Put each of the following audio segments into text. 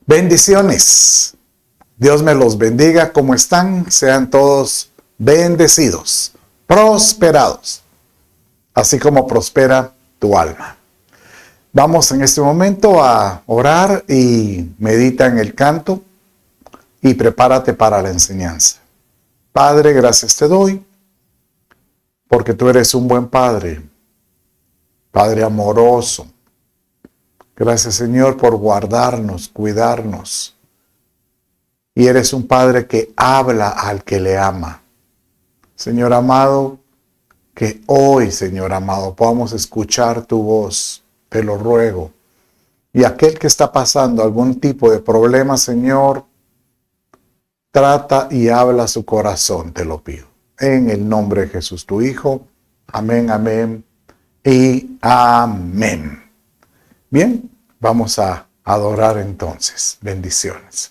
Bendiciones. Dios me los bendiga. ¿Cómo están? Sean todos bendecidos, prosperados, así como prospera tu alma. Vamos en este momento a orar y medita en el canto y prepárate para la enseñanza. Padre, gracias te doy porque tú eres un buen Padre, Padre amoroso. Gracias, Señor, por guardarnos, cuidarnos. Y eres un Padre que habla al que le ama. Señor amado, que hoy, Señor amado, podamos escuchar tu voz. Te lo ruego. Y aquel que está pasando algún tipo de problema, Señor, trata y habla su corazón, te lo pido. En el nombre de Jesús, tu Hijo. Amén, amén y amén. Bien, vamos a adorar entonces. Bendiciones.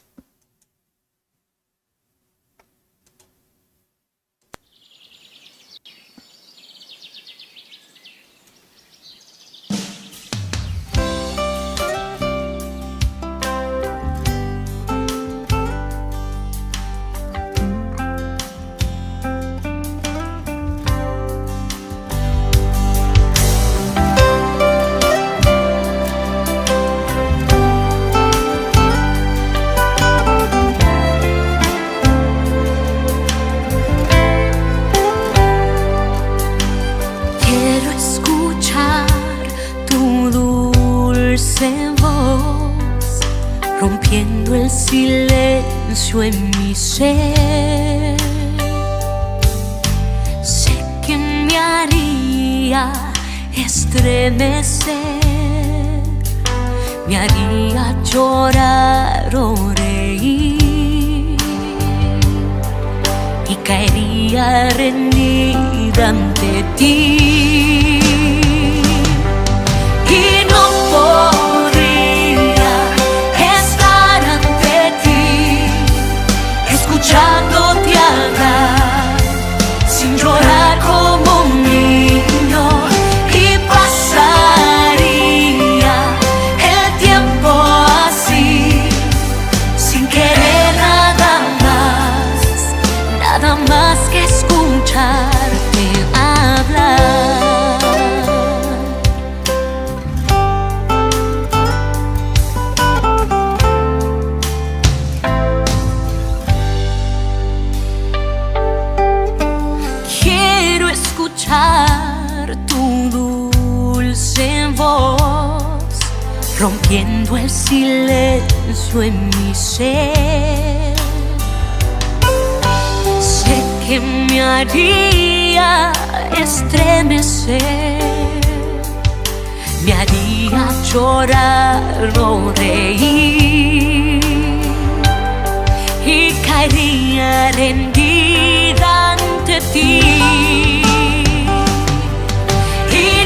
Rompiendo el silencio en mi ser, sé que me haría estremecer, me haría llorar o reír y caería rendida ante ti y no podría escuchándote hablar, sin llorar como un niño, y pasaría el tiempo así, sin querer nada más que escucharte hablar. Tu dulce voz, rompiendo el silencio en mi ser, sé que me haría estremecer, me haría llorar o reír y caería rendida ante ti.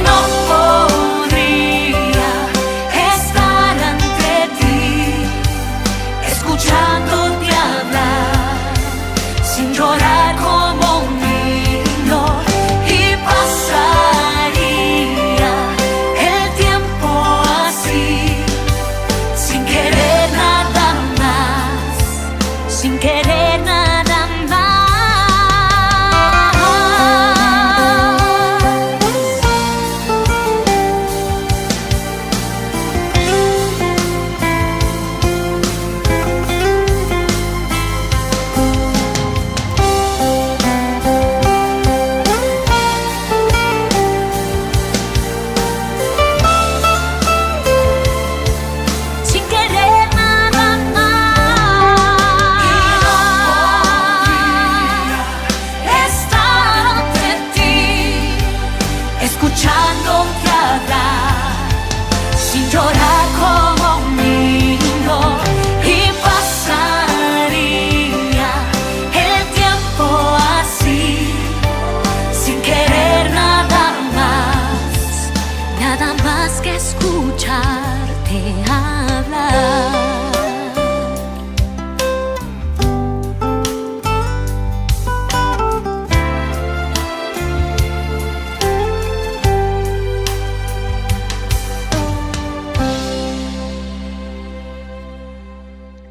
No podría estar ante ti, escuchándote hablar, sin llorar como un niño, y pasaría el tiempo así, sin querer nada más, sin querer nada más.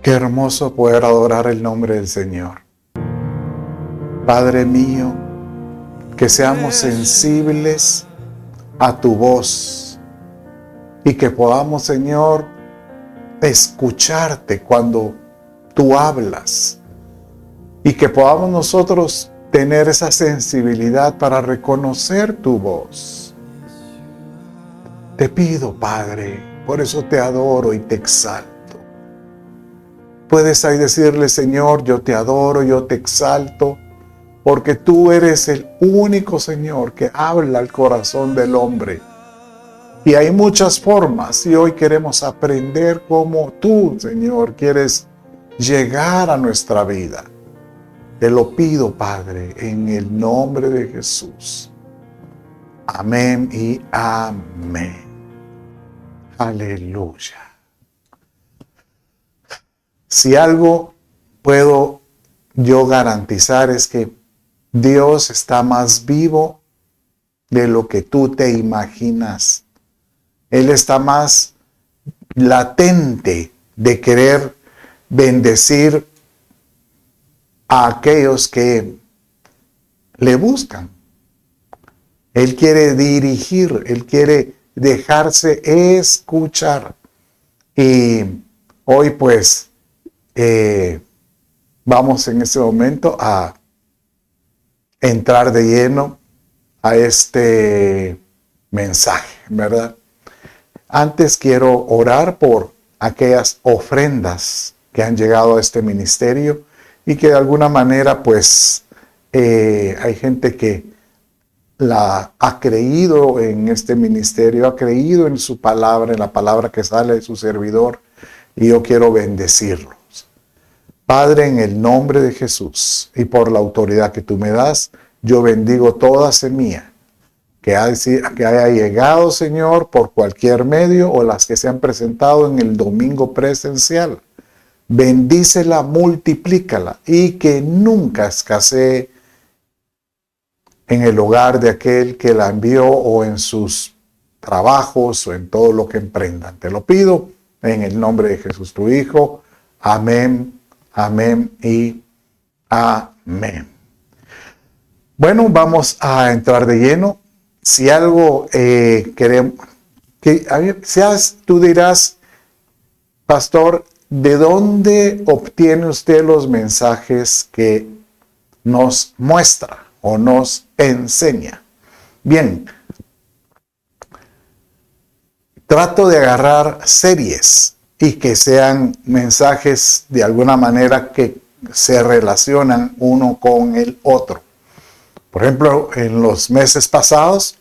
Qué hermoso poder adorar el nombre del Señor. Padre mío, que seamos sensibles a tu voz y que podamos, Señor, escucharte cuando tú hablas y que podamos nosotros tener esa sensibilidad para reconocer tu voz. Te pido, Padre, por eso te adoro y te exalto. Puedes ahí decirle, Señor, yo te adoro, yo te exalto, porque tú eres el único, Señor, que habla al corazón del hombre. Y hay muchas formas, y hoy queremos aprender cómo tú, Señor, quieres llegar a nuestra vida. Te lo pido, Padre, en el nombre de Jesús. Amén y amén. Aleluya. Si algo puedo yo garantizar es que Dios está más vivo de lo que tú te imaginas. Él está más latente de querer bendecir a aquellos que le buscan. Él quiere dirigir, Él quiere dejarse escuchar. Y hoy pues vamos en este momento a entrar de lleno a este mensaje, ¿verdad? Antes quiero orar por aquellas ofrendas que han llegado a este ministerio y que de alguna manera pues hay gente que la ha creído en este ministerio, ha creído en su palabra, en la palabra que sale de su servidor, y yo quiero bendecirlos. Padre, en el nombre de Jesús y por la autoridad que tú me das, yo bendigo toda semilla que haya llegado, Señor, por cualquier medio o las que se han presentado en el domingo presencial. Bendícela, multiplícala y que nunca escasee en el hogar de aquel que la envió o en sus trabajos o en todo lo que emprendan. Te lo pido en el nombre de Jesús, tu Hijo. Amén, amén y amén. Bueno, vamos a entrar de lleno. Si algo queremos, tú dirás, pastor, ¿de dónde obtiene usted los mensajes que nos muestra o nos enseña? Bien, trato de agarrar series y que sean mensajes de alguna manera que se relacionan uno con el otro. Por ejemplo, en los meses pasados,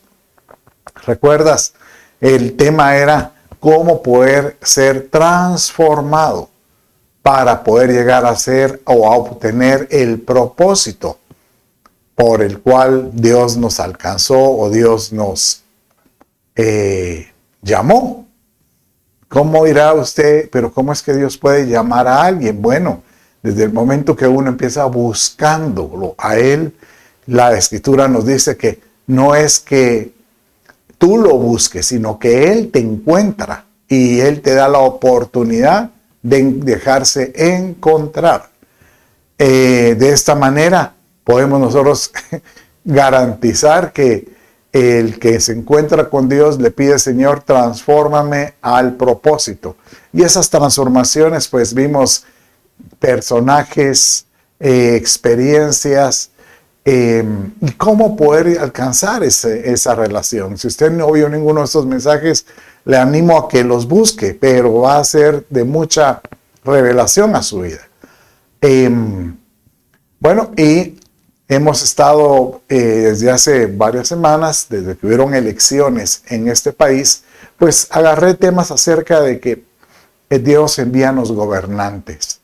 ¿recuerdas? El tema era cómo poder ser transformado para poder llegar a ser o a obtener el propósito por el cual Dios nos alcanzó o Dios nos llamó. ¿Cómo dirá usted, pero cómo es que Dios puede llamar a alguien? Bueno, desde el momento que uno empieza buscándolo a Él, la Escritura nos dice que no es que tú lo busques, sino que Él te encuentra y Él te da la oportunidad de dejarse encontrar. De esta manera podemos nosotros garantizar que el que se encuentra con Dios le pide, Señor, transfórmame al propósito. Y esas transformaciones, pues vimos personajes, experiencias, y cómo poder alcanzar esa relación. Si usted no vio ninguno de estos mensajes, le animo a que los busque, pero va a ser de mucha revelación a su vida. Bueno, y hemos estado desde hace varias semanas, desde que hubieron elecciones en este país, pues agarré temas acerca de que Dios envía a los gobernantes.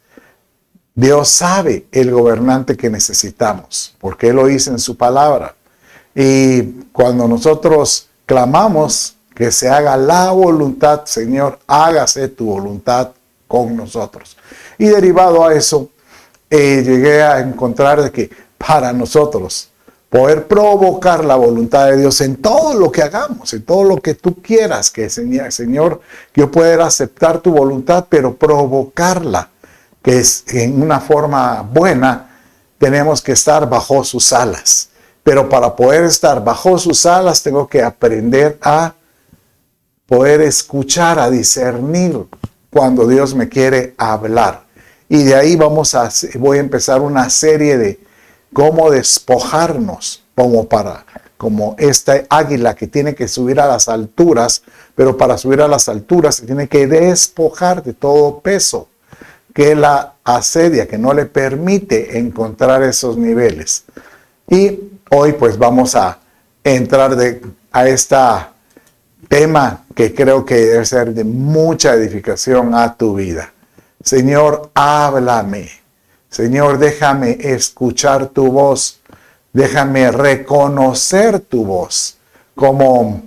Dios sabe el gobernante que necesitamos, porque Él lo dice en su palabra. Y cuando nosotros clamamos que se haga la voluntad, Señor, hágase tu voluntad con nosotros. Y derivado a eso, llegué a encontrar de que para nosotros poder provocar la voluntad de Dios en todo lo que hagamos, en todo lo que tú quieras, que Señor, yo pueda aceptar tu voluntad, pero provocarla. que es en una forma buena, tenemos que estar bajo sus alas. Pero para poder estar bajo sus alas, tengo que aprender a poder escuchar, a discernir cuando Dios me quiere hablar. Y de ahí voy a empezar una serie de cómo despojarnos, como esta águila que tiene que subir a las alturas, pero para subir a las alturas se tiene que despojar de todo peso que la asedia, que no le permite encontrar esos niveles. Y hoy pues vamos a entrar a este tema que creo que debe ser de mucha edificación a tu vida. Señor, háblame. Señor, déjame escuchar tu voz. Déjame reconocer tu voz. Como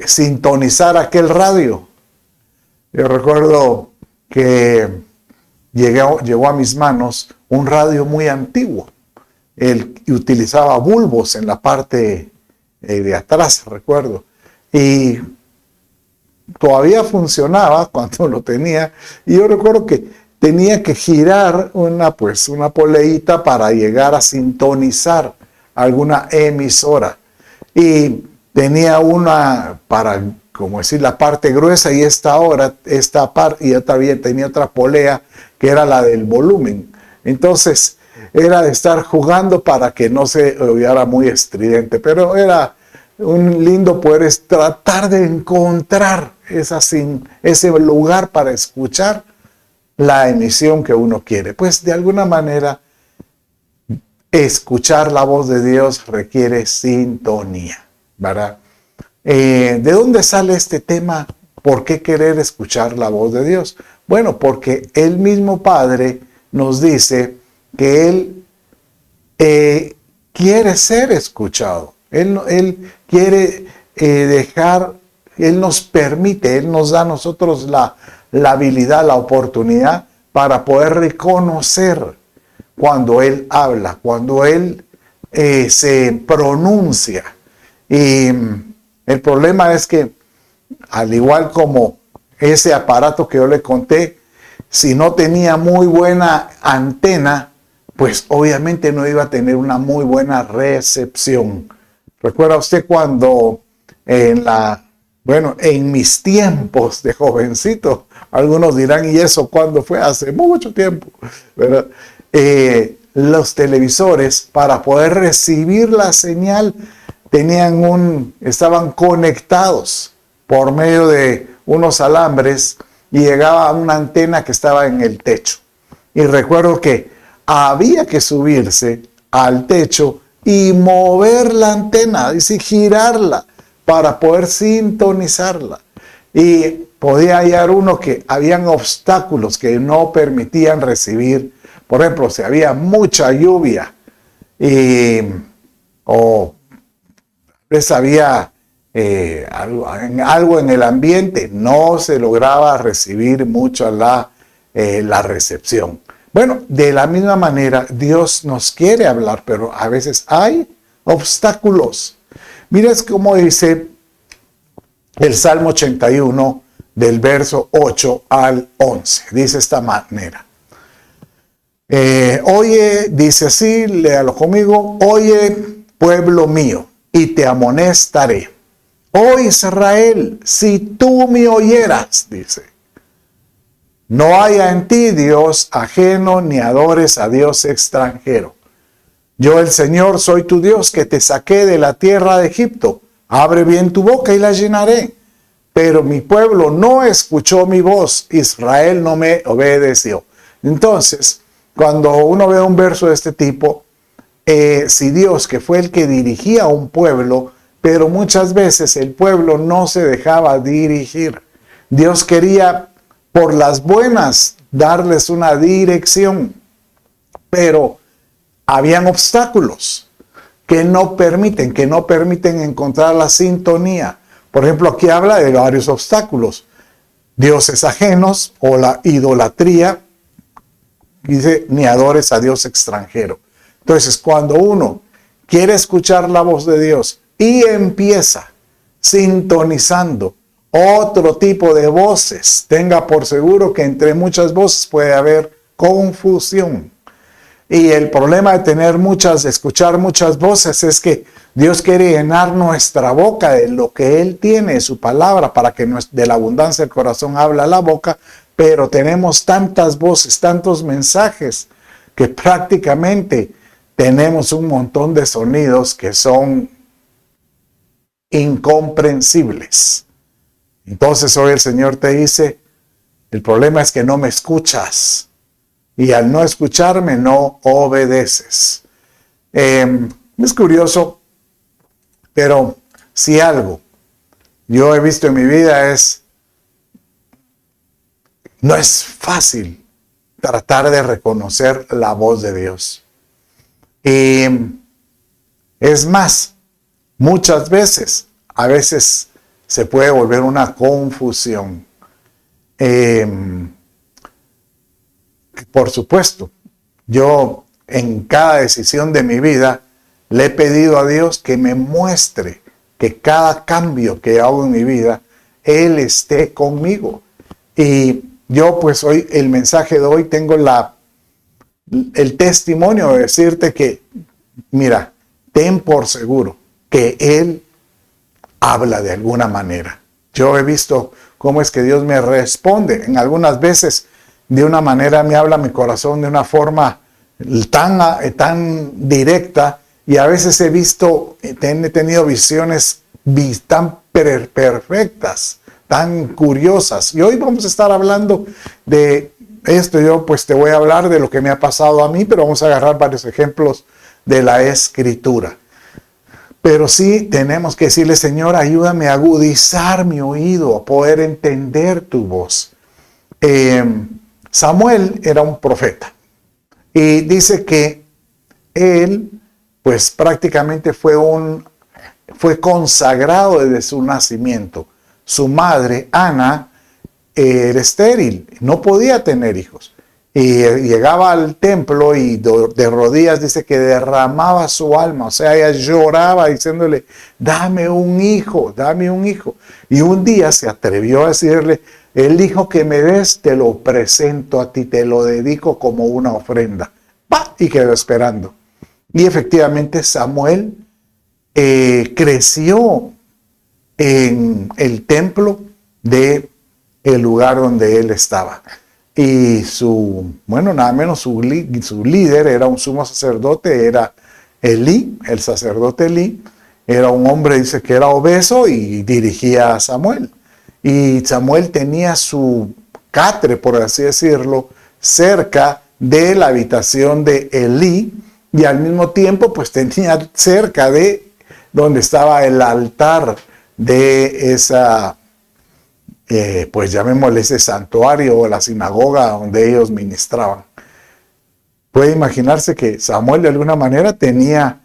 sintonizar aquel radio. Yo recuerdo que llegó a mis manos un radio muy antiguo. Él utilizaba bulbos en la parte de atrás, recuerdo. Y todavía funcionaba cuando lo tenía. Y yo recuerdo que tenía que girar una poleita para llegar a sintonizar alguna emisora. Y tenía una para, como decir, la parte gruesa y esta parte, y yo también tenía otra polea que era la del volumen. Entonces, era de estar jugando para que no se oyera muy estridente, pero era un lindo poder tratar de encontrar ese lugar para escuchar la emisión que uno quiere. Pues de alguna manera, escuchar la voz de Dios requiere sintonía, ¿verdad? ¿De dónde sale este tema? ¿Por qué querer escuchar la voz de Dios? Bueno, porque el mismo Padre nos dice que Él quiere ser escuchado. Él quiere Él nos permite, Él nos da a nosotros la habilidad, la oportunidad para poder reconocer cuando Él habla, cuando Él se pronuncia. Y el problema es que, al igual como ese aparato que yo le conté, si no tenía muy buena antena, pues obviamente no iba a tener una muy buena recepción. ¿Recuerda usted cuando en mis tiempos de jovencito, algunos dirán, ¿y eso cuándo fue? Hace mucho tiempo, ¿verdad? Los televisores, para poder recibir la señal, estaban conectados por medio de unos alambres y llegaba a una antena que estaba en el techo. Y recuerdo que había que subirse al techo y mover la antena, es decir, girarla para poder sintonizarla. Y podía hallar uno que habían obstáculos que no permitían recibir. Por ejemplo, si había mucha lluvia o había algo en el ambiente, no se lograba recibir mucho la recepción. Bueno, de la misma manera, Dios nos quiere hablar, pero a veces hay obstáculos. Mira cómo dice el Salmo 81 del verso 8 al 11. Dice esta manera. Oye, dice así, léalo conmigo. Oye, pueblo mío, y te amonestaré. Oh Israel, si tú me oyeras, dice. No haya en ti Dios ajeno, ni adores a Dios extranjero. Yo el Señor soy tu Dios, que te saqué de la tierra de Egipto. Abre bien tu boca y la llenaré. Pero mi pueblo no escuchó mi voz, Israel no me obedeció. Entonces, cuando uno ve un verso de este tipo, si Dios, que fue el que dirigía a un pueblo, pero muchas veces el pueblo no se dejaba dirigir. Dios quería, por las buenas, darles una dirección, pero habían obstáculos que no permiten encontrar la sintonía. Por ejemplo, aquí habla de varios obstáculos. Dioses ajenos o la idolatría. Dice, ni adores a Dios extranjero. Entonces, cuando uno quiere escuchar la voz de Dios y empieza sintonizando otro tipo de voces. Tenga por seguro que entre muchas voces puede haber confusión. Y el problema de escuchar muchas voces es que Dios quiere llenar nuestra boca de lo que Él tiene, su palabra, para que de la abundancia del corazón habla la boca, pero tenemos tantas voces, tantos mensajes, que prácticamente tenemos un montón de sonidos que son incomprensibles. Entonces hoy el Señor te dice, el problema es que no me escuchas. Y al no escucharme, no obedeces. Es curioso, pero si algo yo he visto en mi vida no es fácil tratar de reconocer la voz de Dios. Y es más, muchas veces, a veces se puede volver una confusión. Por supuesto, yo en cada decisión de mi vida le he pedido a Dios que me muestre que cada cambio que hago en mi vida, Él esté conmigo. Y yo pues hoy, el mensaje de hoy, tengo el testimonio de decirte que, mira, ten por seguro que Él habla de alguna manera. Yo he visto cómo es que Dios me responde. En algunas veces de una manera me habla mi corazón de una forma tan directa, y a veces he tenido visiones tan perfectas, tan curiosas. Y hoy vamos a estar hablando de esto. Yo pues te voy a hablar de lo que me ha pasado a mí, pero vamos a agarrar varios ejemplos de la Escritura. Pero sí tenemos que decirle, Señor, ayúdame a agudizar mi oído, a poder entender tu voz. Samuel era un profeta, y dice que él pues prácticamente fue consagrado desde su nacimiento. Su madre, Ana, era estéril, no podía tener hijos. Y llegaba al templo y de rodillas dice que derramaba su alma. O sea, ella lloraba diciéndole, dame un hijo, dame un hijo. Y un día se atrevió a decirle, el hijo que me des te lo presento a ti, te lo dedico como una ofrenda. ¡Pah! Y quedó esperando. Y efectivamente Samuel creció en el templo de el lugar donde él estaba. Y nada menos su líder era un sumo sacerdote, era Elí, el sacerdote Elí. Era un hombre, dice que era obeso, y dirigía a Samuel. Y Samuel tenía su catre, por así decirlo, cerca de la habitación de Elí, y al mismo tiempo pues tenía cerca de donde estaba el altar de esa, pues llamémosle ese santuario o la sinagoga donde ellos ministraban. Puede imaginarse que Samuel de alguna manera tenía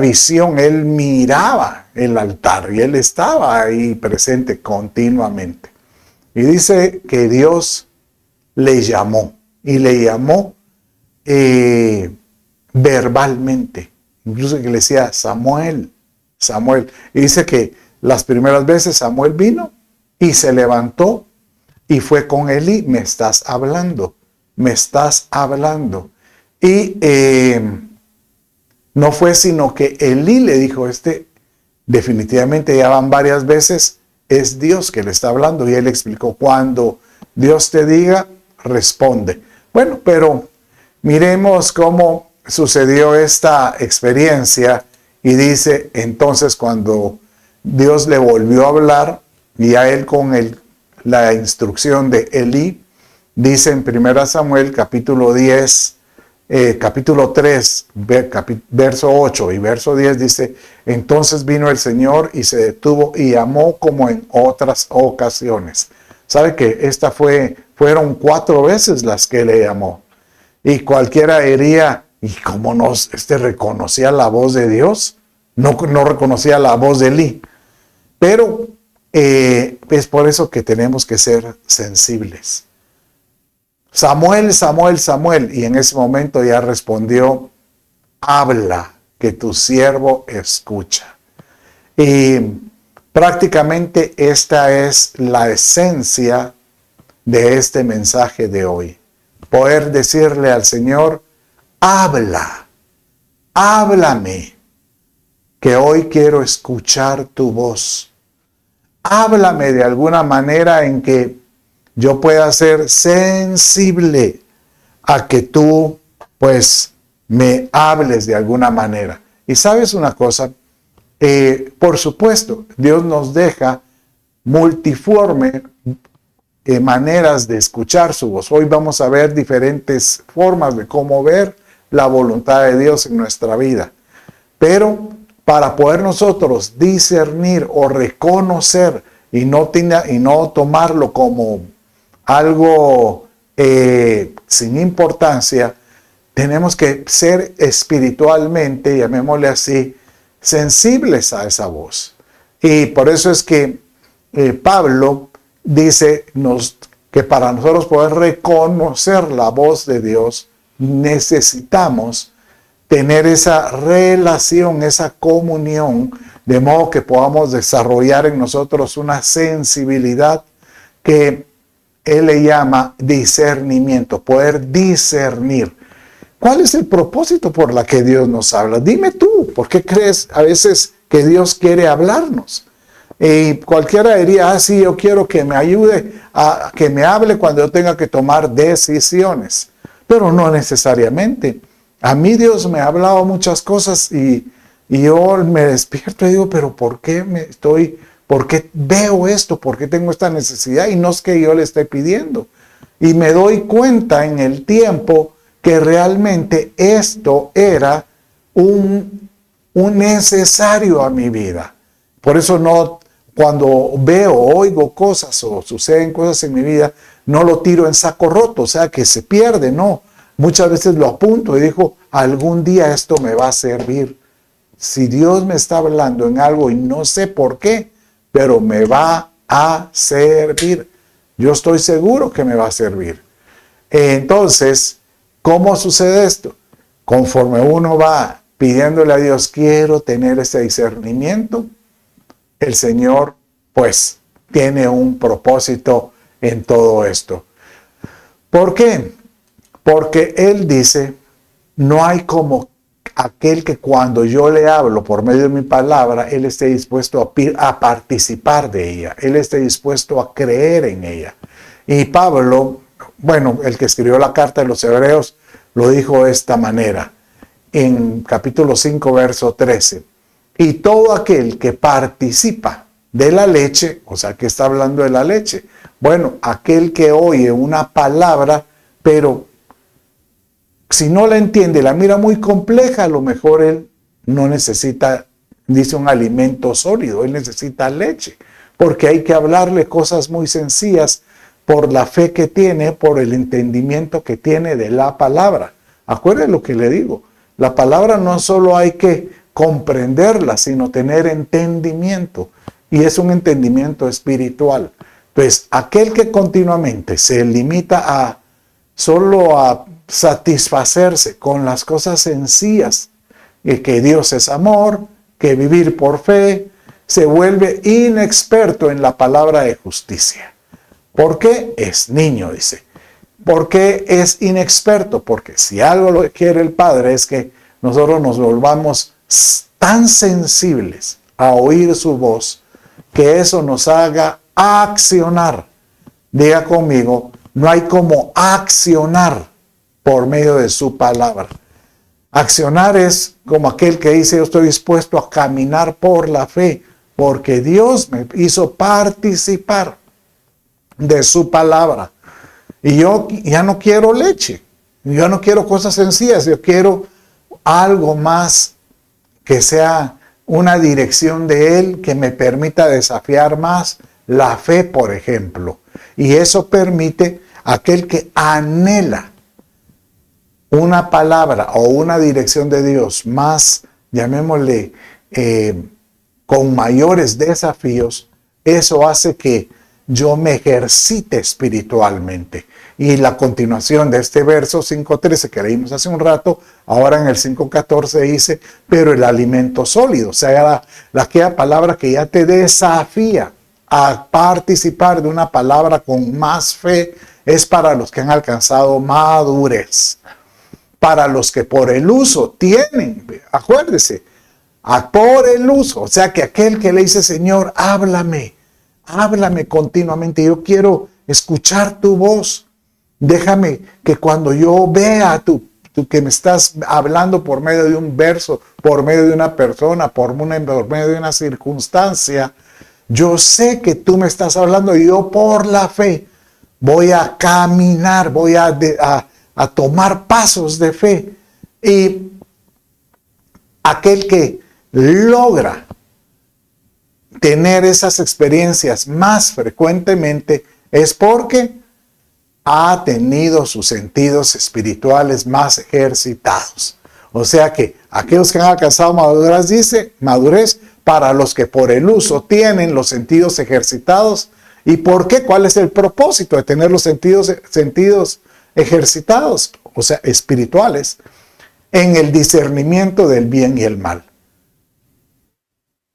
visión, él miraba el altar y él estaba ahí presente continuamente. Y dice que Dios le llamó, y le llamó verbalmente, incluso que le decía Samuel, Samuel. Y dice que las primeras veces Samuel vino y se levantó y fue con Elí, me estás hablando. Y no fue sino que Elí le dijo, definitivamente ya van varias veces, es Dios que le está hablando. Y él explicó, cuando Dios te diga, responde. Bueno, pero miremos cómo sucedió esta experiencia. Y dice, entonces cuando Dios le volvió a hablar, y a él con la instrucción de Elí, dice en 1 Samuel capítulo 10, capítulo 3, verso 8 y verso 10, dice, entonces vino el Señor y se detuvo y llamó como en otras ocasiones. ¿Sabe que fueron 4 veces las que le llamó? Y cualquiera diría, ¿y cómo no reconocía la voz de Dios? No reconocía la voz de Elí. Pero es por eso que tenemos que ser sensibles. Samuel, Samuel, Samuel. Y en ese momento ya respondió, habla, que tu siervo escucha. Y Prácticamente esta es la esencia de este mensaje de hoy. Poder decirle al Señor, habla, háblame, que hoy quiero escuchar tu voz. Háblame de alguna manera en que yo pueda ser sensible a que tú, pues, me hables de alguna manera. Y sabes una cosa, por supuesto, Dios nos deja multiforme maneras de escuchar su voz. Hoy vamos a ver diferentes formas de cómo ver la voluntad de Dios en nuestra vida. Pero para poder nosotros discernir o reconocer y no tomarlo como algo sin importancia, tenemos que ser espiritualmente, llamémosle así, sensibles a esa voz. Y por eso es que Pablo dice que para nosotros poder reconocer la voz de Dios, necesitamos tener esa relación, esa comunión, de modo que podamos desarrollar en nosotros una sensibilidad que él le llama discernimiento, poder discernir. ¿Cuál es el propósito por la que Dios nos habla? Dime tú, ¿por qué crees a veces que Dios quiere hablarnos? Y cualquiera diría, sí, yo quiero que me ayude, a que me hable cuando yo tenga que tomar decisiones. Pero no necesariamente. A mí Dios me ha hablado muchas cosas y yo me despierto y digo, pero ¿por qué por qué veo esto? ¿Por qué tengo esta necesidad? Y no es que yo le esté pidiendo. Y me doy cuenta en el tiempo que realmente esto era un necesario a mi vida. Por eso no, cuando veo, oigo cosas o suceden cosas en mi vida, no lo tiro en saco roto, o sea, que se pierde, no. Muchas veces lo apunto y digo, algún día esto me va a servir. Si Dios me está hablando en algo y no sé por qué, pero me va a servir. Yo estoy seguro que me va a servir. Entonces, ¿cómo sucede esto? Conforme uno va pidiéndole a Dios, quiero tener ese discernimiento, el Señor, pues, tiene un propósito en todo esto. ¿Por qué? Porque Él dice, no hay como aquel que cuando yo le hablo por medio de mi palabra, Él esté dispuesto a participar de ella, Él esté dispuesto a creer en ella. Y Pablo, bueno, el que escribió la carta de los Hebreos, lo dijo de esta manera, en capítulo 5, verso 13. Y todo aquel que participa de la leche, o sea, que está hablando de la leche, bueno, aquel que oye una palabra, pero si no la entiende, la mira muy compleja, a lo mejor él no necesita, dice, un alimento sólido, él necesita leche, porque hay que hablarle cosas muy sencillas por la fe que tiene, por el entendimiento que tiene de la palabra. Acuérdense lo que le digo, la palabra no solo hay que comprenderla, sino tener entendimiento, y es un entendimiento espiritual. Pues aquel que continuamente se limita solo a satisfacerse con las cosas sencillas, y que Dios es amor, que vivir por fe, se vuelve inexperto en la palabra de justicia. ¿Por qué? Es niño, dice. ¿Por qué es inexperto? Porque si algo lo quiere el Padre es que nosotros nos volvamos tan sensibles a oír su voz, que eso nos haga accionar. Diga conmigo, no hay como accionar por medio de su palabra. Accionar es como aquel que dice, yo estoy dispuesto a caminar por la fe, porque Dios me hizo participar de su palabra. Y yo ya no quiero leche, yo no quiero cosas sencillas, yo quiero algo más que sea una dirección de Él que me permita desafiar más la fe, por ejemplo. Y eso permite aquel que anhela una palabra o una dirección de Dios más, llamémosle, con mayores desafíos, eso hace que yo me ejercite espiritualmente. Y la continuación de este verso 5.13 que leímos hace un rato, ahora en el 5.14 dice, pero el alimento sólido, o sea, aquella palabra que ya te desafía a participar de una palabra con más fe, es para los que han alcanzado madurez, para los que por el uso tienen, acuérdese, por el uso, o sea que aquel que le dice, Señor, háblame continuamente, yo quiero escuchar tu voz, déjame que cuando yo vea tú que me estás hablando por medio de un verso, por medio de una persona, por medio de una circunstancia, yo sé que tú me estás hablando y yo por la fe voy a caminar, voy a tomar pasos de fe. Y aquel que logra tener esas experiencias más frecuentemente es porque ha tenido sus sentidos espirituales más ejercitados. O sea que aquellos que han alcanzado madurez, dice, madurez, para los que por el uso tienen los sentidos ejercitados. ¿Y por qué? ¿Cuál es el propósito de tener los sentidos ejercitados? O sea, espirituales, en el discernimiento del bien y el mal.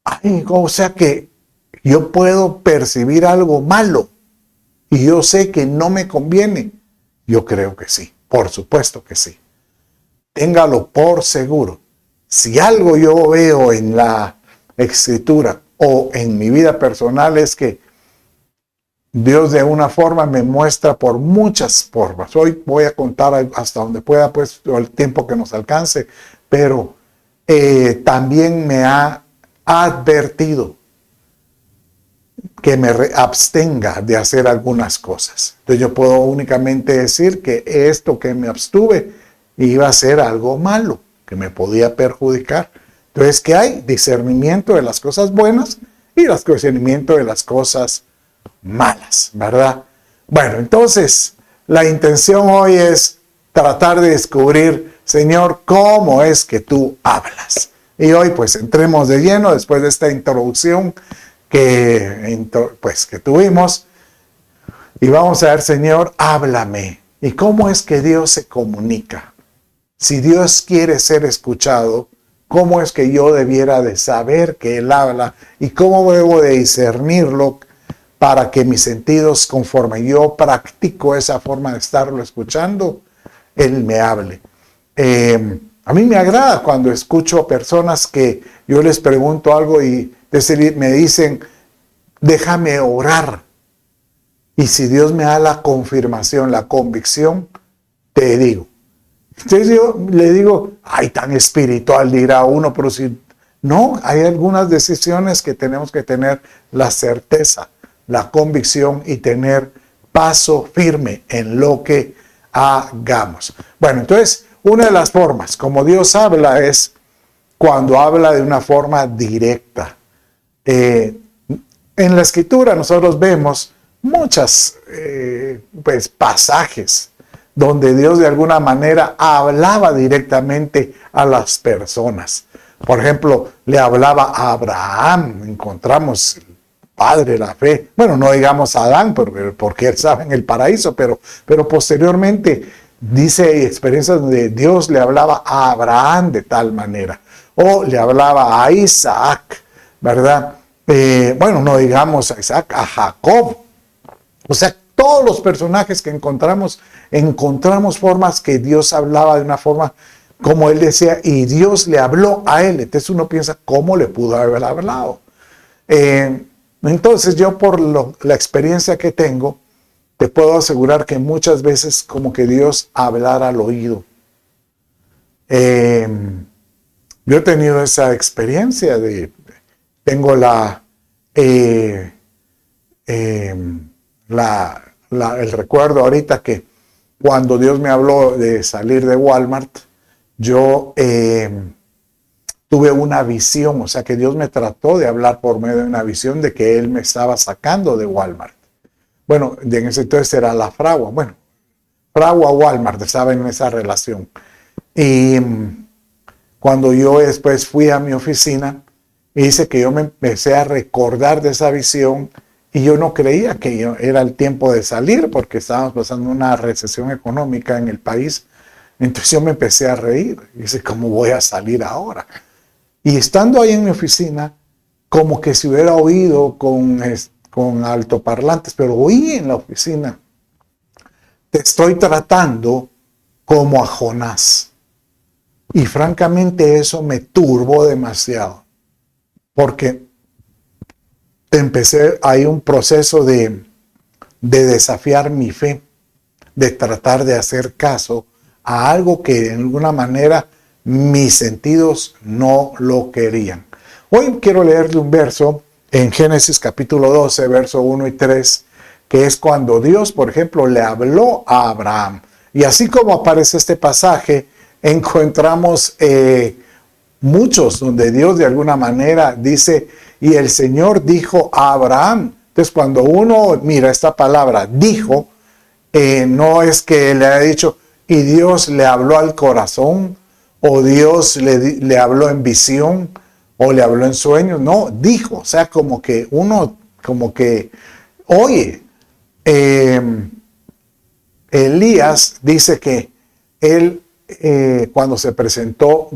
Ay, o sea que yo puedo percibir algo malo y yo sé que no me conviene. Yo creo que sí, por supuesto que sí. Téngalo por seguro. Si algo yo veo en la Escritura o en mi vida personal es que Dios de una forma me muestra por muchas formas. Hoy voy a contar hasta donde pueda, pues, el tiempo que nos alcance, pero también me ha advertido que me abstenga de hacer algunas cosas. Entonces yo puedo únicamente decir que esto que me abstuve iba a ser algo malo, que me podía perjudicar. Entonces, ¿qué hay? Discernimiento de las cosas buenas y discernimiento de las cosas malas, ¿verdad? Bueno, entonces, la intención hoy es tratar de descubrir, Señor, cómo es que tú hablas. Y hoy, pues, entremos de lleno después de esta introducción que tuvimos. Y vamos a ver, Señor, háblame. ¿Y cómo es que Dios se comunica? Si Dios quiere ser escuchado, ¿cómo es que yo debiera de saber que Él habla? ¿Y cómo debo de discernirlo para que mis sentidos, conforme yo practico esa forma de estarlo escuchando, Él me hable? A mí me agrada cuando escucho personas que yo les pregunto algo y me dicen, déjame orar. Y si Dios me da la confirmación, la convicción, te digo. Entonces yo le digo, ay, tan espiritual dirá uno, pero si no, hay algunas decisiones que tenemos que tener la certeza, la convicción y tener paso firme en lo que hagamos. Bueno, entonces, una de las formas como Dios habla es cuando habla de una forma directa. En la Escritura nosotros vemos muchos pasajes donde Dios de alguna manera hablaba directamente a las personas. Por ejemplo, le hablaba a Abraham, encontramos el padre de la fe. Bueno, no digamos a Adán, porque él estaba en el paraíso, pero posteriormente dice experiencias donde Dios le hablaba a Abraham de tal manera, o le hablaba a Isaac, ¿verdad? Bueno, no digamos a Isaac, a Jacob. O sea, todos los personajes que encontramos formas que Dios hablaba de una forma como él decía, y Dios le habló a él. Entonces uno piensa, ¿cómo le pudo haber hablado? Entonces yo por la experiencia que tengo, te puedo asegurar que muchas veces como que Dios hablara al oído. Yo he tenido esa experiencia tengo el recuerdo ahorita que cuando Dios me habló de salir de Walmart, yo tuve una visión, o sea que Dios me trató de hablar por medio de una visión de que Él me estaba sacando de Walmart. Bueno, en ese entonces era la fragua. Bueno, fragua Walmart, estaba en esa relación. Y cuando yo después fui a mi oficina, dice que yo me empecé a recordar de esa visión Y yo no creía que era el tiempo de salir porque estábamos pasando una recesión económica en el país. Entonces yo me empecé a reír. Y dice, ¿cómo voy a salir ahora? Y estando ahí en mi oficina, como que si hubiera oído con altoparlantes, pero oí en la oficina, te estoy tratando como a Jonás. Y francamente eso me turbó demasiado, porque empecé ahí un proceso de desafiar mi fe, de tratar de hacer caso a algo que de alguna manera mis sentidos no lo querían. Hoy quiero leerle un verso en Génesis capítulo 12, verso 1 y 3, que es cuando Dios, por ejemplo, le habló a Abraham. Y así como aparece este pasaje, encontramos muchos donde Dios de alguna manera dice, y el Señor dijo a Abraham. Entonces cuando uno mira esta palabra, dijo, no es que le haya dicho, y Dios le habló al corazón, o Dios le habló en visión, o le habló en sueños. No, dijo, o sea, como que uno, como que, oye, Elías dice que él, cuando se presentó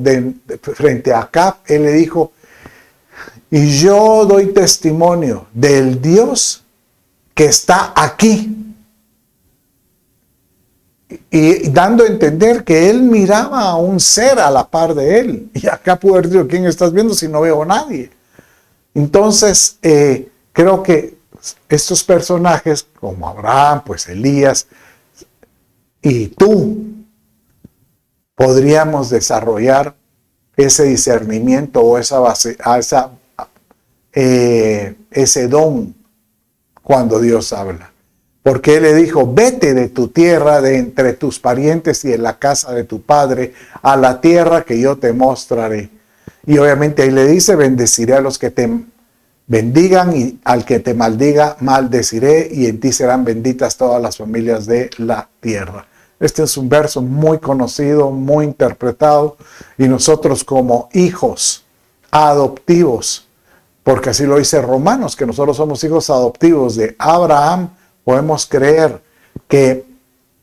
frente a Acab, él le dijo, y yo doy testimonio del Dios que está aquí. Y dando a entender que él miraba a un ser a la par de él. Y acá pudo haber dicho, ¿quién estás viendo si no veo a nadie? Entonces, creo que estos personajes, como Abraham, pues Elías, y tú, podríamos desarrollar ese discernimiento o ese don cuando Dios habla. Porque Él le dijo, vete de tu tierra, de entre tus parientes y de la casa de tu padre, a la tierra que yo te mostraré. Y obviamente ahí le dice, bendeciré a los que te bendigan y al que te maldiga, maldeciré, y en ti serán benditas todas las familias de la tierra. Este es un verso muy conocido, muy interpretado, y nosotros como hijos adoptivos, porque así lo dice Romanos, que nosotros somos hijos adoptivos de Abraham, podemos creer que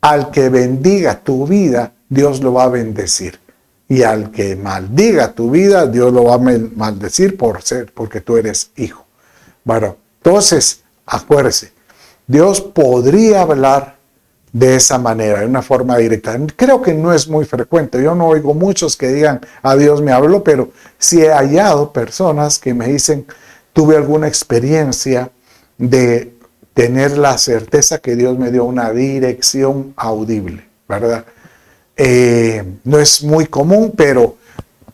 al que bendiga tu vida, Dios lo va a bendecir. Y al que maldiga tu vida, Dios lo va a maldecir porque tú eres hijo. Bueno, entonces, acuérdese, Dios podría hablar de esa manera, de una forma directa. Creo que no es muy frecuente. Yo no oigo muchos que digan, a Dios me habló, pero sí he hallado personas que me dicen, tuve alguna experiencia de tener la certeza que Dios me dio una dirección audible, ¿verdad? No es muy común, pero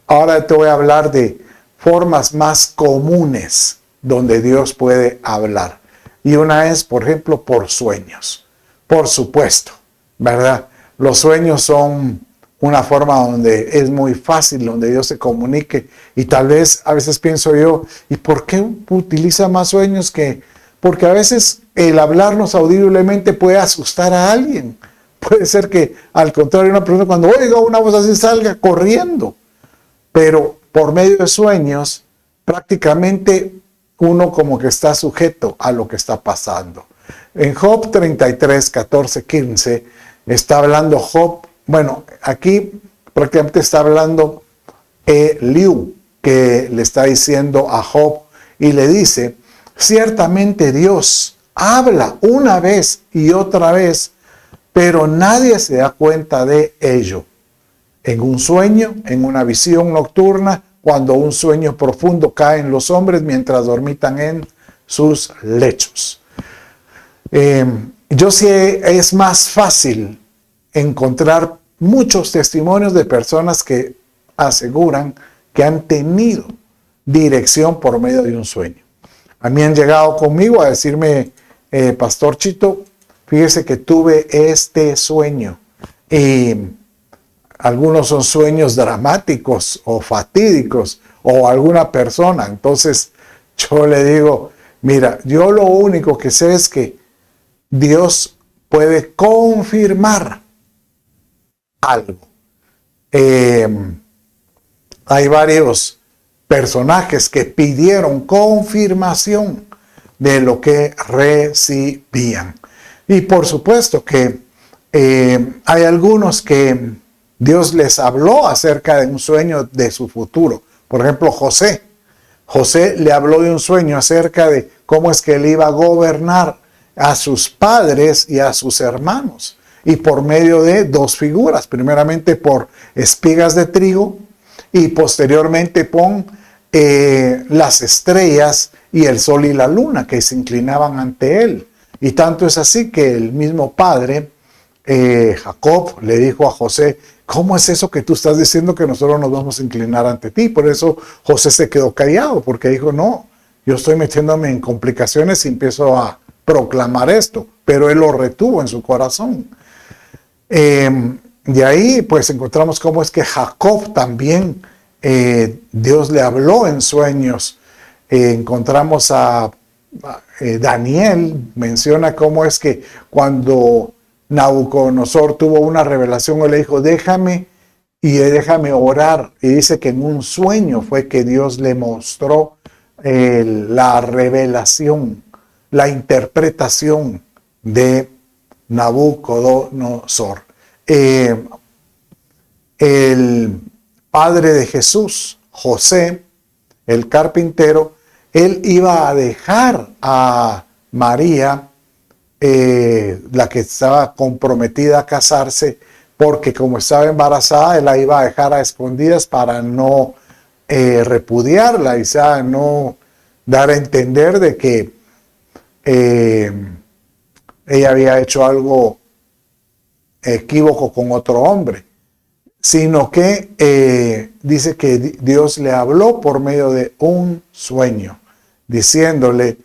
ahora te voy a hablar de formas más comunes donde Dios puede hablar. Y una es, por ejemplo, por sueños. Por supuesto, ¿verdad? Los sueños son una forma donde es muy fácil, donde Dios se comunique. Y tal vez, a veces pienso yo, ¿y por qué utiliza más sueños que...? Porque a veces el hablarnos audiblemente puede asustar a alguien. Puede ser que, al contrario, una persona cuando oiga una voz así salga corriendo. Pero por medio de sueños, prácticamente uno como que está sujeto a lo que está pasando. En Job 33, 14, 15, está hablando Job, bueno, aquí prácticamente está hablando Eliú, que le está diciendo a Job y le dice, ciertamente Dios habla una vez y otra vez, pero nadie se da cuenta de ello. En un sueño, en una visión nocturna, cuando un sueño profundo cae en los hombres mientras dormitan en sus lechos. Yo sé, es más fácil encontrar muchos testimonios de personas que aseguran que han tenido dirección por medio de un sueño. A mí han llegado conmigo a decirme, Pastor Chito, fíjese que tuve este sueño. Y algunos son sueños dramáticos o fatídicos o alguna persona. Entonces yo le digo, mira, yo lo único que sé es que Dios puede confirmar algo. Hay varios personajes que pidieron confirmación de lo que recibían. Y por supuesto que hay algunos que Dios les habló acerca de un sueño de su futuro. Por ejemplo, José. José le habló de un sueño acerca de cómo es que él iba a gobernar a sus padres y a sus hermanos. Y por medio de dos figuras. Primeramente por espigas de trigo y posteriormente por las estrellas y el sol y la luna que se inclinaban ante él. Y tanto es así que el mismo padre, Jacob, le dijo a José: ¿cómo es eso que tú estás diciendo que nosotros nos vamos a inclinar ante ti? Por eso José se quedó callado, porque dijo: no, yo estoy metiéndome en complicaciones y empiezo a proclamar esto. Pero él lo retuvo en su corazón. De ahí pues encontramos cómo es que Jacob también, Dios le habló en sueños. Encontramos a Daniel, menciona cómo es que cuando Nabucodonosor tuvo una revelación, él le dijo: déjame orar. Y dice que en un sueño fue que Dios le mostró la revelación, la interpretación de Nabucodonosor. El padre de Jesús, José, el carpintero, él iba a dejar a María, la que estaba comprometida a casarse, porque como estaba embarazada, él la iba a dejar a escondidas para no repudiarla, y no dar a entender de que ella había hecho algo equívoco con otro hombre, sino que dice que Dios le habló por medio de un sueño, diciéndole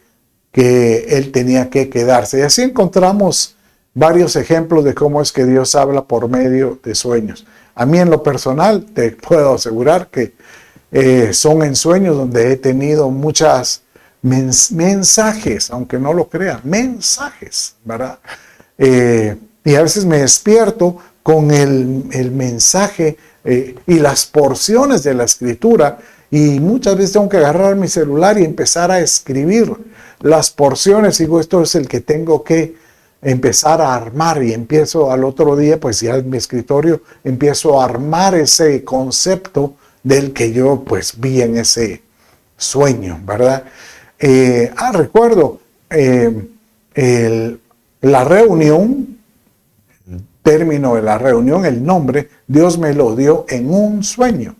que él tenía que quedarse. Y así encontramos varios ejemplos de cómo es que Dios habla por medio de sueños. A mí en lo personal te puedo asegurar que son en sueños donde he tenido muchas mensajes, aunque no lo crean, mensajes, ¿verdad? Y a veces me despierto con el mensaje y las porciones de la escritura, y muchas veces tengo que agarrar mi celular y empezar a escribir las porciones. Digo, esto es el que tengo que empezar a armar, y empiezo al otro día, pues ya en mi escritorio, empiezo a armar ese concepto del que yo pues vi en ese sueño, ¿verdad? Recuerdo la reunión, el término de la reunión, el nombre, Dios me lo dio en un sueño.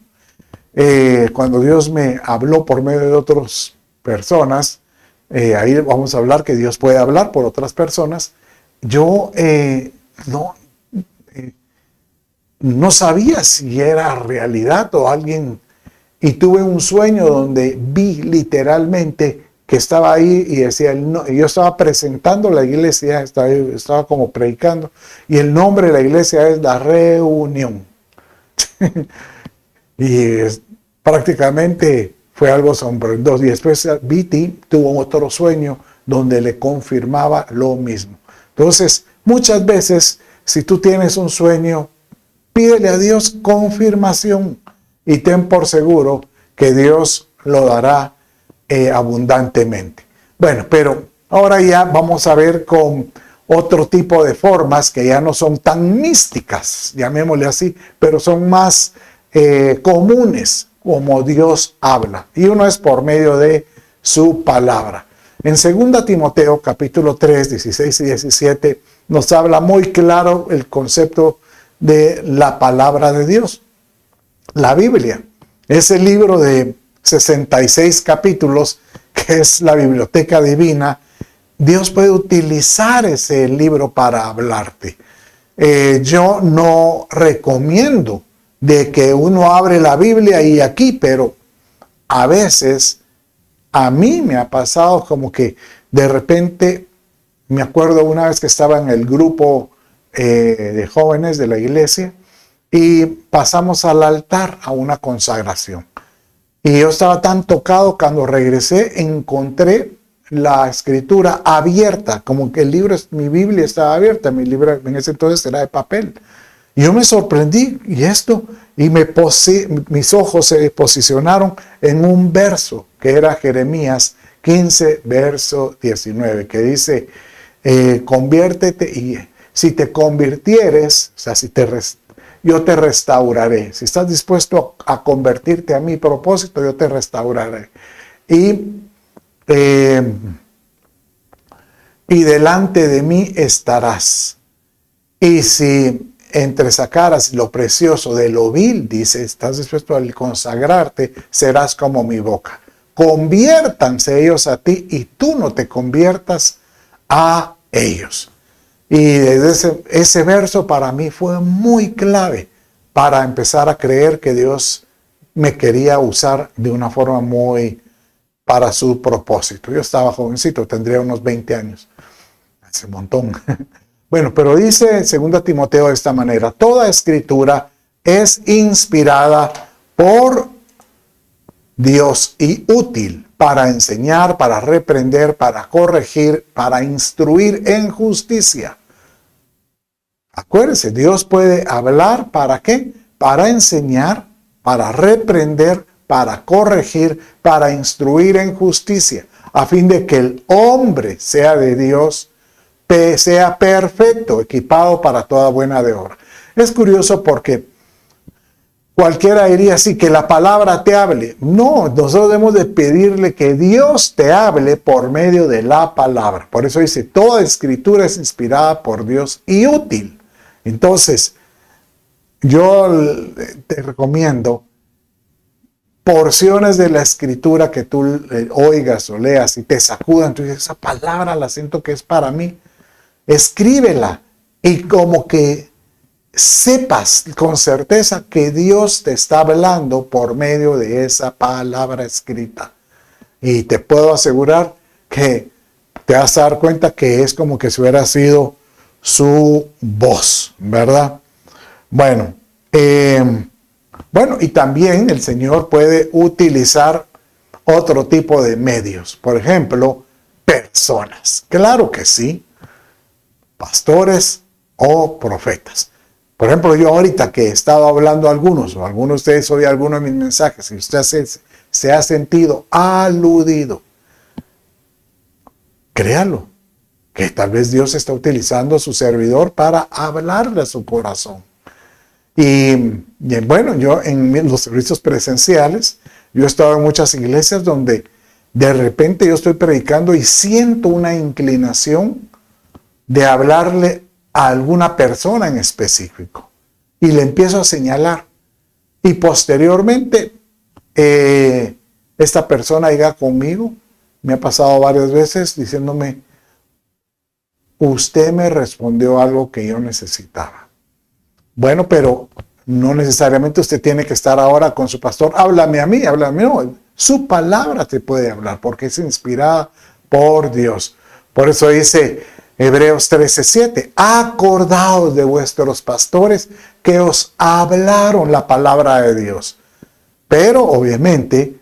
Cuando Dios me habló por medio de otras personas, ahí vamos a hablar que Dios puede hablar por otras personas. Yo no sabía si era realidad o alguien, y tuve un sueño donde vi literalmente que estaba ahí y decía, y yo estaba presentando la iglesia, estaba como predicando, y el nombre de la iglesia es La Reunión. Y prácticamente fue algo asombroso. Y después Viti tuvo otro sueño donde le confirmaba lo mismo. Entonces, muchas veces, si tú tienes un sueño, pídele a Dios confirmación y ten por seguro que Dios lo dará abundantemente. Bueno, pero ahora ya vamos a ver con otro tipo de formas que ya no son tan místicas, llamémosle así, pero son más comunes, como Dios habla. Y uno es por medio de su palabra. En 2 Timoteo capítulo 3, 16 y 17 nos habla muy claro el concepto de la palabra de Dios. La Biblia, ese libro de 66 capítulos que es la biblioteca divina, Dios puede utilizar ese libro para hablarte. Yo no recomiendo de que uno abre la Biblia y aquí, pero a veces a mí me ha pasado como que de repente, me acuerdo una vez que estaba en el grupo de jóvenes de la iglesia y pasamos al altar a una consagración. Y yo estaba tan tocado, cuando regresé encontré la escritura abierta, como que mi Biblia estaba abierta, mi libro en ese entonces era de papel. Y yo me sorprendí, y mis ojos se posicionaron en un verso que era Jeremías 15, verso 19, que dice, conviértete y si te convirtieres, o sea, yo te restauraré. Si estás dispuesto a convertirte a mi propósito, yo te restauraré. Y delante de mí estarás. Y si entresacaras lo precioso de lo vil, dice, estás dispuesto a consagrarte, serás como mi boca. Conviértanse ellos a ti y tú no te conviertas a ellos. Y desde ese verso para mí fue muy clave para empezar a creer que Dios me quería usar de una forma muy para su propósito. Yo estaba jovencito, tendría unos 20 años. Hace un montón. Bueno, pero dice 2 Timoteo de esta manera, toda escritura es inspirada por Dios y útil para enseñar, para reprender, para corregir, para instruir en justicia. Acuérdense, Dios puede hablar, ¿para qué? Para enseñar, para reprender, para corregir, para instruir en justicia, a fin de que el hombre sea de Dios, sea perfecto, equipado para toda buena obra. Es curioso porque cualquiera diría así, que la palabra te hable. No, nosotros debemos de pedirle que Dios te hable por medio de la palabra. Por eso dice, toda escritura es inspirada por Dios y útil. Entonces, yo te recomiendo porciones de la escritura que tú oigas o leas y te sacudan. Tú dices, esa palabra la siento que es para mí. Escríbela y como que sepas con certeza que Dios te está hablando por medio de esa palabra escrita. Y te puedo asegurar que te vas a dar cuenta que es como que si hubiera sido su voz, ¿verdad? Bueno, y también el Señor puede utilizar otro tipo de medios. Por ejemplo, personas. Claro que sí. Pastores o profetas. Por ejemplo, yo ahorita que he estado hablando a algunos, o algunos de ustedes oyen algunos de mis mensajes, y usted se ha sentido aludido, créalo, que tal vez Dios está utilizando a su servidor para hablarle a su corazón. Y bueno, yo en los servicios presenciales, yo he estado en muchas iglesias donde de repente yo estoy predicando y siento una inclinación de hablarle a alguna persona en específico. Y le empiezo a señalar. Y posteriormente, esta persona llega conmigo, me ha pasado varias veces diciéndome, usted me respondió algo que yo necesitaba. Bueno, pero no necesariamente usted tiene que estar ahora con su pastor. Háblame a mí, háblame. No, su palabra te puede hablar porque es inspirada por Dios. Por eso dice Hebreos 13:7, acordaos de vuestros pastores que os hablaron la palabra de Dios. Pero obviamente,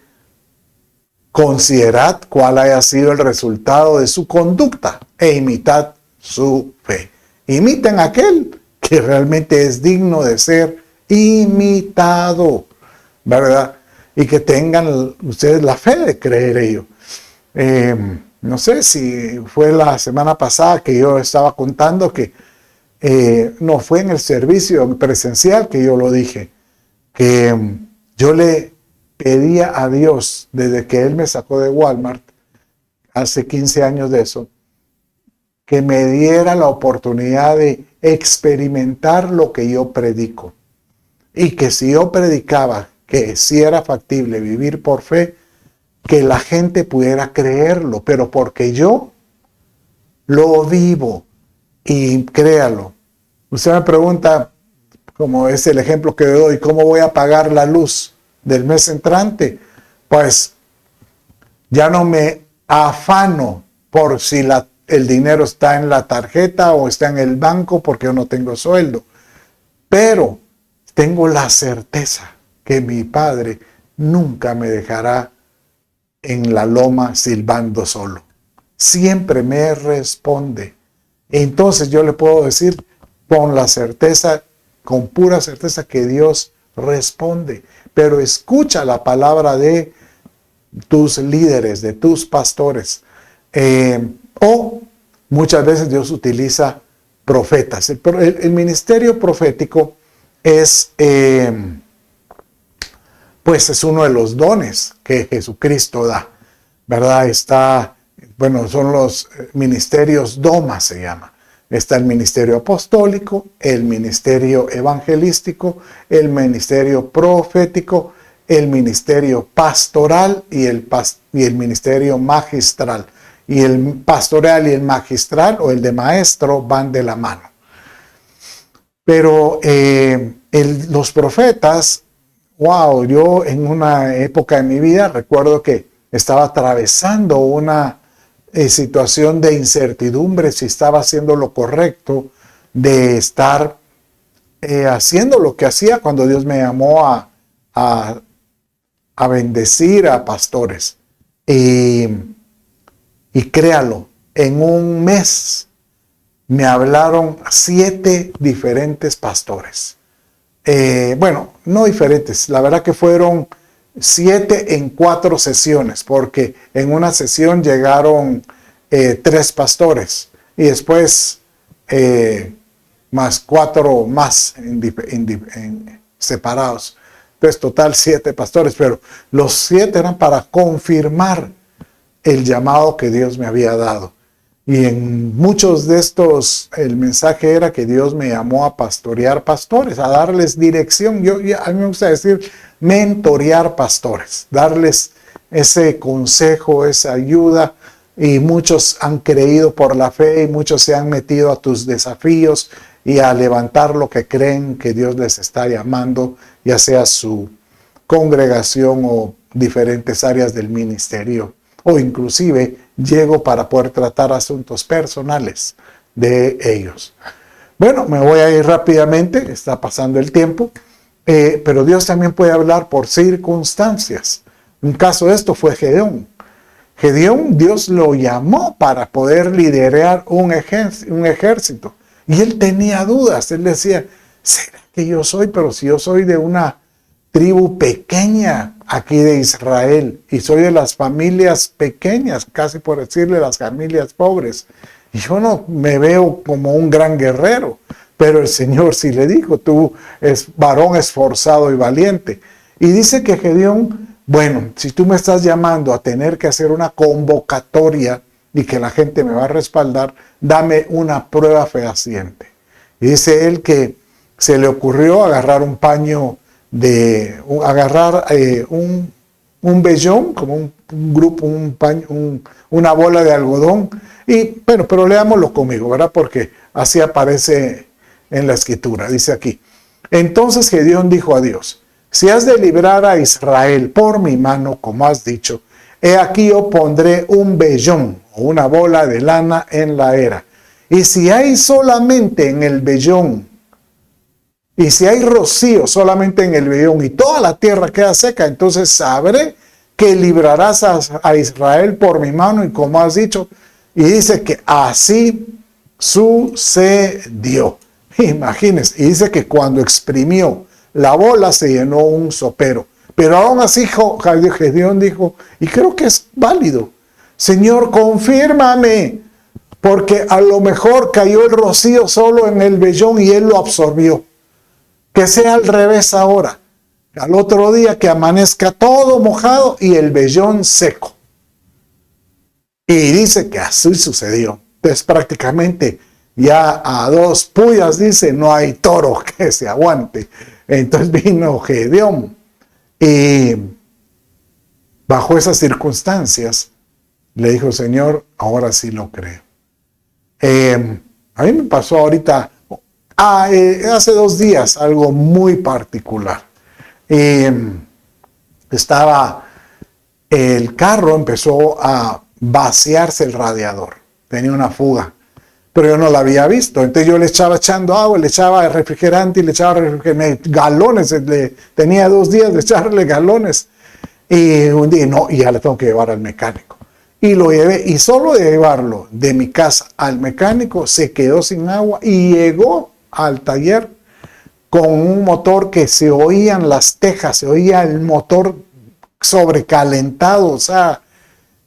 considerad cuál haya sido el resultado de su conducta e imitad su fe. Imiten a aquel que realmente es digno de ser imitado, ¿verdad? Y que tengan ustedes la fe de creer ello. No sé si fue la semana pasada que yo estaba contando que no fue en el servicio presencial que yo lo dije, que yo le pedía a Dios desde que Él me sacó de Walmart, hace 15 años de eso, que me diera la oportunidad de experimentar lo que yo predico. Y que si yo predicaba que si era factible vivir por fe, que la gente pudiera creerlo, pero porque yo lo vivo. Y créalo. Usted me pregunta, como es el ejemplo que doy, ¿cómo voy a pagar la luz del mes entrante? Pues ya no me afano por si el dinero está en la tarjeta o está en el banco porque yo no tengo sueldo. Pero tengo la certeza que mi Padre nunca me dejará en la loma silbando solo. Siempre me responde. Entonces yo le puedo decir con la certeza, con pura certeza, que Dios responde. Pero escucha la palabra de tus líderes, de tus pastores. O muchas veces Dios utiliza profetas. El ministerio profético es, pues es uno de los dones que Jesucristo da, ¿verdad? Son los ministerios Doma, se llama. Está el ministerio apostólico, el ministerio evangelístico, el ministerio profético, el ministerio pastoral y el ministerio magistral. Y el pastoral y el magistral o el de maestro van de la mano. Pero los profetas, wow, yo en una época de mi vida recuerdo que estaba atravesando una situación de incertidumbre si estaba haciendo lo correcto, de estar haciendo lo que hacía cuando Dios me llamó a bendecir a pastores. Y créalo, en un mes me hablaron 7 diferentes pastores. No diferentes, la verdad que fueron 7 en 4 sesiones, porque en una sesión llegaron 3 pastores y después más 4 más separados. Entonces total 7 pastores, pero los 7 eran para confirmar el llamado que Dios me había dado. Y en muchos de estos, el mensaje era que Dios me llamó a pastorear pastores, a darles dirección. A mí me gusta decir mentorear pastores, darles ese consejo, esa ayuda. Y muchos han creído por la fe y muchos se han metido a tus desafíos y a levantar lo que creen que Dios les está llamando, ya sea su congregación o diferentes áreas del ministerio. O inclusive llego para poder tratar asuntos personales de ellos. Bueno, me voy a ir rápidamente, está pasando el tiempo, pero Dios también puede hablar por circunstancias. Un caso de esto fue Gedeón. Gedeón, Dios lo llamó para poder liderar un ejército. Y él tenía dudas, él decía, ¿será que yo soy? Pero si yo soy de una tribu pequeña aquí de Israel y soy de las familias pequeñas, casi por decirle las familias pobres, y yo no me veo como un gran guerrero, pero el Señor sí le dijo, tú eres varón esforzado y valiente. Y dice que Gedeón, bueno, si tú me estás llamando a tener que hacer una convocatoria y que la gente me va a respaldar, dame una prueba fehaciente. Y dice él que se le ocurrió agarrar un paño un vellón, como un grupo, una bola de algodón, y bueno, pero leámoslo conmigo, ¿verdad? Porque así aparece en la escritura, dice aquí. Entonces Gedeón dijo a Dios, si has de librar a Israel por mi mano, como has dicho, he aquí yo pondré un vellón o una bola de lana en la era, y si hay solamente en el vellón, y si hay rocío solamente en el vellón y toda la tierra queda seca, entonces sabré que librarás a Israel por mi mano y como has dicho. Y dice que así sucedió. Imagínense. Y dice que cuando exprimió la bola se llenó un sopero. Pero aún así Gedeón dijo, y creo que es válido, Señor, confírmame, porque a lo mejor cayó el rocío solo en el vellón y él lo absorbió. Que sea al revés ahora. Al otro día que amanezca todo mojado y el vellón seco. Y dice que así sucedió. Entonces prácticamente ya a 2 puyas dice, no hay toro que se aguante. Entonces vino Gedeón. Y bajo esas circunstancias le dijo, Señor, ahora sí lo creo. A mí me pasó ahorita... hace 2 días algo muy particular. El carro empezó a vaciarse el radiador. Tenía una fuga, pero yo no la había visto. Entonces yo le estaba echando agua, le echaba refrigerante y le echaba galones. Tenía 2 días de echarle galones. Y un día, no, y ya le tengo que llevar al mecánico. Y lo llevé, y solo de llevarlo de mi casa al mecánico, se quedó sin agua y llegó al taller con un motor que se oían las tejas, se oía el motor sobrecalentado, o sea,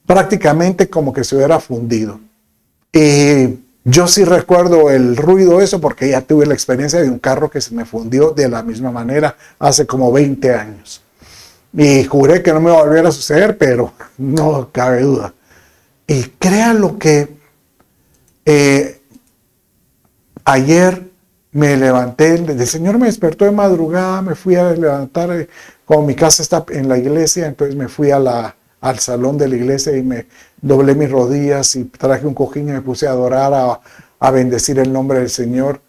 prácticamente como que se hubiera fundido. Y yo sí recuerdo el ruido eso porque ya tuve la experiencia de un carro que se me fundió de la misma manera hace como 20 años. Y juré que no me volviera a suceder, pero no cabe duda. Y créanlo que ayer me levanté, el Señor me despertó de madrugada, me fui a levantar, como mi casa está en la iglesia, entonces me fui al salón de la iglesia y me doblé mis rodillas y traje un cojín y me puse a adorar, a bendecir el nombre del Señor.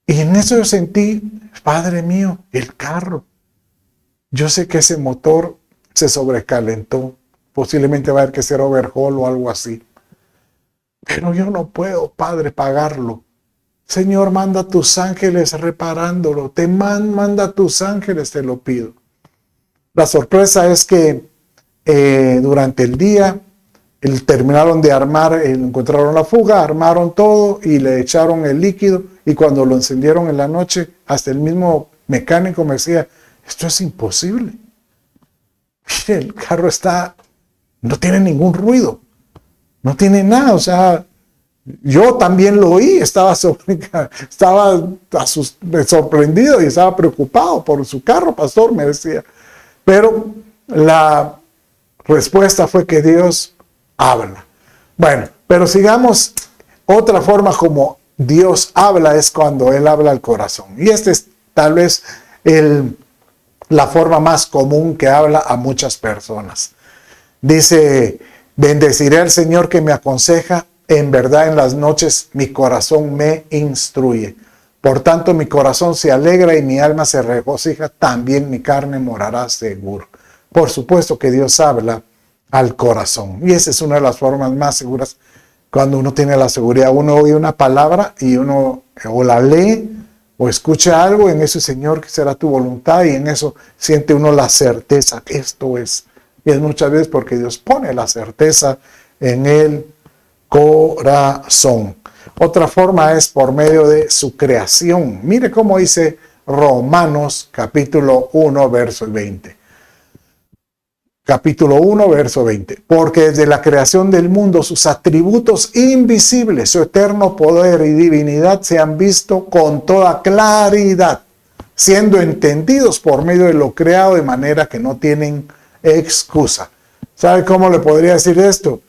Y en eso yo sentí, Padre mío, el carro. Yo sé que ese motor se sobrecalentó, posiblemente va a haber que hacer overhaul o algo así. Pero yo no puedo, Padre, pagarlo. Señor, manda tus ángeles reparándolo. Manda tus ángeles, te lo pido. La sorpresa es que durante el día terminaron de armar, encontraron la fuga, armaron todo y le echaron el líquido. Y cuando lo encendieron en la noche, hasta el mismo mecánico me decía, esto es imposible. Mire, el carro no tiene ningún ruido. No tiene nada, o sea, yo también lo oí, estaba sorprendido y estaba preocupado por su carro, pastor, me decía. Pero la respuesta fue que Dios habla. Bueno, pero sigamos. Otra forma como Dios habla es cuando Él habla al corazón. Y esta es tal vez la forma más común que habla a muchas personas. Dice, bendeciré al Señor que me aconseja, en verdad en las noches mi corazón me instruye. Por tanto mi corazón se alegra y mi alma se regocija, también mi carne morará seguro. Por supuesto que Dios habla al corazón. Y esa es una de las formas más seguras cuando uno tiene la seguridad. Uno oye una palabra y uno o la lee o escucha algo, en eso, Señor, que será tu voluntad, y en eso siente uno la certeza que esto es. Y es muchas veces porque Dios pone la certeza en el corazón. Otra forma es por medio de su creación. Mire cómo dice Romanos capítulo 1, verso 20. Capítulo 1, verso 20. Porque desde la creación del mundo sus atributos invisibles, su eterno poder y divinidad se han visto con toda claridad, siendo entendidos por medio de lo creado de manera que no tienen excusa. ¿Sabe cómo le podría decir esto?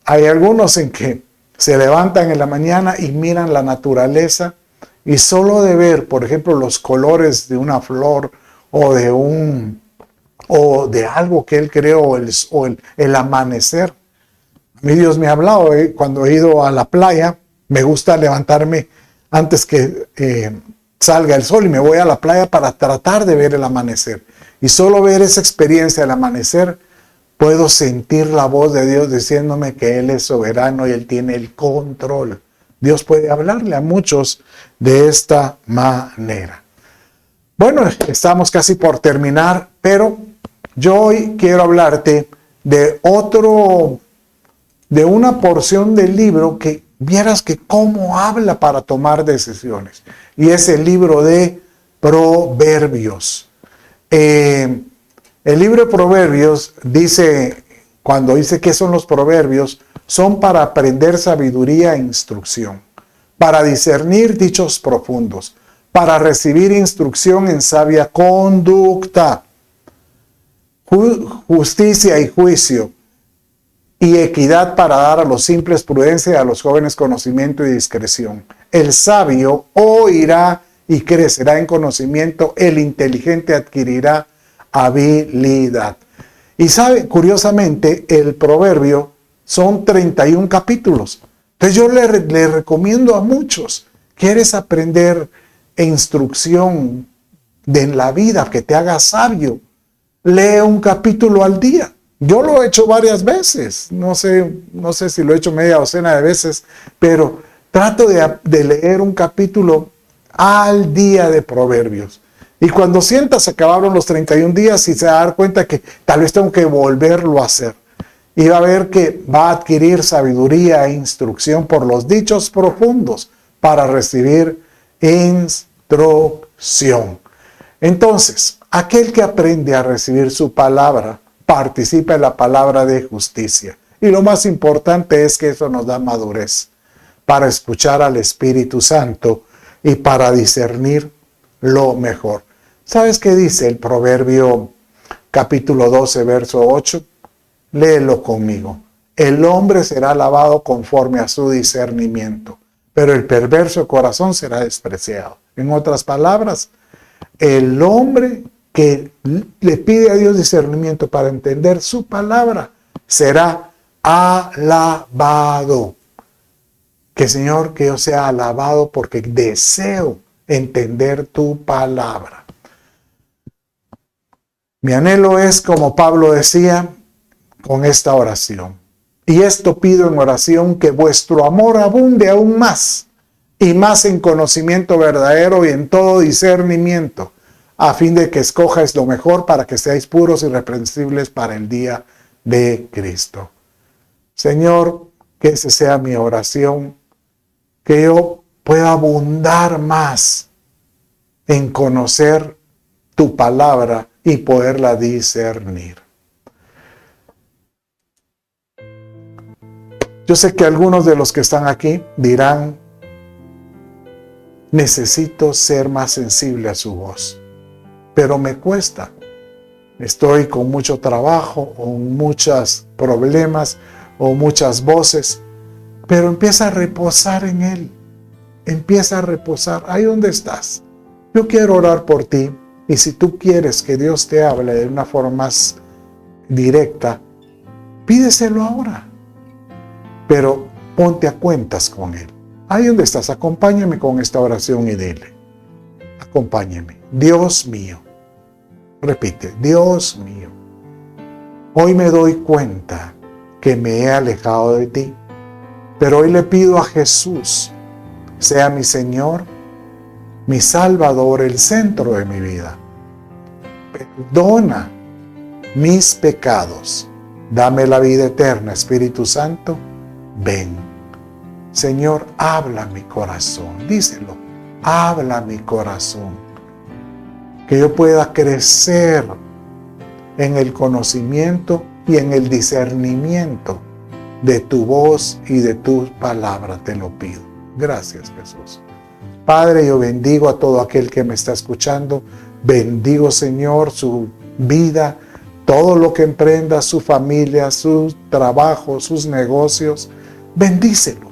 Hay algunos en que se levantan en la mañana y miran la naturaleza y solo de ver, por ejemplo, los colores de una flor o de algo que él creó, el amanecer. A mí Dios me ha hablado, cuando he ido a la playa, me gusta levantarme antes que salga el sol y me voy a la playa para tratar de ver el amanecer. Y solo ver esa experiencia del amanecer, puedo sentir la voz de Dios diciéndome que Él es soberano y Él tiene el control. Dios puede hablarle a muchos de esta manera. Bueno, estamos casi por terminar, pero yo hoy quiero hablarte de una porción del libro que vieras que cómo habla para tomar decisiones. Y es el libro de Proverbios. El libro de Proverbios dice, cuando dice que son los proverbios, son para aprender sabiduría e instrucción, para discernir dichos profundos, para recibir instrucción en sabia conducta, justicia y juicio, y equidad para dar a los simples prudencia y a los jóvenes conocimiento y discreción. El sabio oirá y crecerá en conocimiento, el inteligente adquirirá habilidad. Y sabe, curiosamente, el proverbio son 31 capítulos. Entonces yo le recomiendo a muchos, ¿quieres aprender instrucción en la vida que te haga sabio? Lee un capítulo al día. Yo lo he hecho varias veces, no sé si lo he hecho media docena de veces, pero trato de leer un capítulo al día de Proverbios. Y cuando sientas se acabaron los 31 días y se va a dar cuenta que tal vez tengo que volverlo a hacer. Y va a ver que va a adquirir sabiduría e instrucción por los dichos profundos para recibir instrucción. Entonces, aquel que aprende a recibir su palabra participa en la palabra de justicia. Y lo más importante es que eso nos da madurez para escuchar al Espíritu Santo y para discernir lo mejor. ¿Sabes qué dice el Proverbio capítulo 12, verso 8? Léelo conmigo. El hombre será alabado conforme a su discernimiento, pero el perverso corazón será despreciado. En otras palabras, el hombre que le pide a Dios discernimiento para entender su palabra será alabado. Que Señor, que yo sea alabado porque deseo entender tu palabra. Mi anhelo es, como Pablo decía, con esta oración. Y esto pido en oración, que vuestro amor abunde aún más, y más en conocimiento verdadero y en todo discernimiento, a fin de que escojáis lo mejor para que seáis puros y irreprensibles para el día de Cristo. Señor, que esa sea mi oración, que yo pueda abundar más en conocer tu palabra y poderla discernir. Yo sé que algunos de los que están aquí dirán, necesito ser más sensible a su voz, pero me cuesta. Estoy con mucho trabajo, o muchos problemas, o muchas voces, pero empieza a reposar en Él. Empieza a reposar ahí donde estás. Yo quiero orar por ti, y si tú quieres que Dios te hable de una forma más directa, pídeselo ahora. Pero ponte a cuentas con Él. Ahí donde estás, acompáñame con esta oración y dile, acompáñame. Dios mío, repite, Dios mío, hoy me doy cuenta que me he alejado de ti, pero hoy le pido a Jesús, sea mi Señor, mi Salvador, el centro de mi vida. Perdona mis pecados, dame la vida eterna, Espíritu Santo, ven. Señor, habla mi corazón, díselo, habla mi corazón, que yo pueda crecer en el conocimiento y en el discernimiento de tu voz y de tu palabra, te lo pido. Gracias, Jesús. Padre, yo bendigo a todo aquel que me está escuchando, bendigo, Señor, su vida, todo lo que emprenda, su familia, su trabajo, sus negocios, bendícelo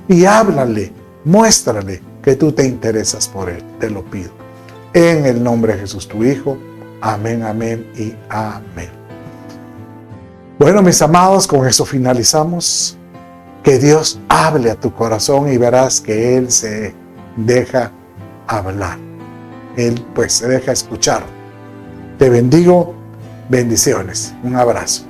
y háblale, muéstrale que tú te interesas por él, te lo pido. En el nombre de Jesús, tu Hijo. Amén, amén y amén. Bueno, mis amados, con eso finalizamos. Que Dios hable a tu corazón y verás que Él se deja hablar. Él pues se deja escuchar. Te bendigo, bendiciones. Un abrazo.